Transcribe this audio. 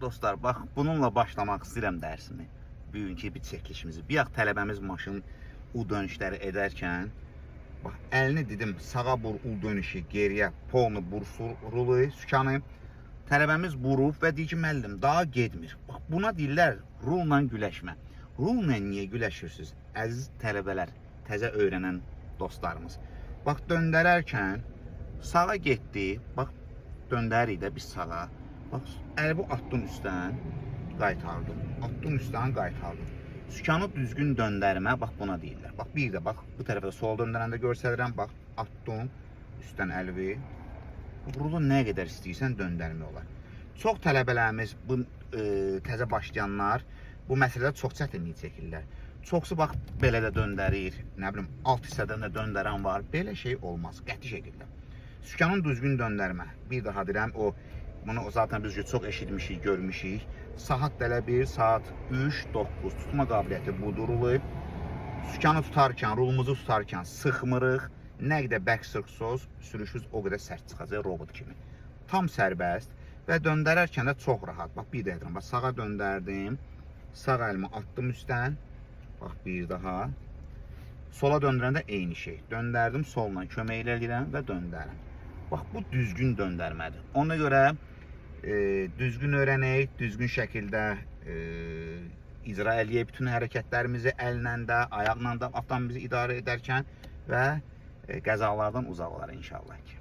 Dostlar, bax, bununla başlamaq istəyirəm dərsimi. Bugünkü bir çəkilişimizi. Bir yax tələbəmiz maşın U dönüşləri edərkən, bax, əlini dedim, sağa vur U dönüşü, geriyə polnu bursur, rulu, sükanı. Tələbəmiz vurub və deyir ki, müəllim, daha getmir. Bax, buna deyirlər rulla güləşmə. Rulla niyə güləşirsiniz? Əziz tələbələr, təzə öyrənən dostlarımız. Bax, döndərərkən sağa getdi, bax, döndərik də biz sağa. Bax, əlbi atdım üstdən, qaytardım. Atdım üstdən, qaytardım. Sükanı düzgün döndərmə, bax, buna deyirlər. Bax, bir də, bax, bu tərəfə sol döndərəndə görsəlirəm, bax, atdım üstdən əlbi. Rulu nə qədər istəyirsən döndərmə olar. Çox tələbələrimiz, bu təzə başlayanlar bu məsələdə çox çətinlik çəkirlər. Çoxsu bax, belə də döndərir, nə bilim, alt hissədən də döndərən var. Belə şey olmaz, qəti şəkildə. Sükanın düzgün döndərmə. Bir daha deyirəm, bunu zaten biz çox eşitmişik, görmüşük. Saat dələ 1, saat 3, 9 tutma qabiliyyəti budurulub. Sükanı tutarkən, rulumuzu tutarkən sıxmırıq. Nə qədər bək sıxsız, sürüşünüz o qədər sərt çıxacaq robot kimi. Tam sərbəst və döndərərkən də çox rahat. Bax, bir də edirəm. Bax, sağa döndərdim. Sağ əlimi atdım üstdən. Bax, bir daha. Sola döndürəndə eyni şey. Döndərdim, solla kömək eləyirəm və döndərim. Bax, bu düzgün döndərmədir. Ona görə düzgün öyrənək, düzgün şəkildə icra eləyək bütün hərəkətlərimizi əllə də, ayaqla da, avtomobilimizi idarə edərkən və qəzalardan uzaq olar inşallah ki.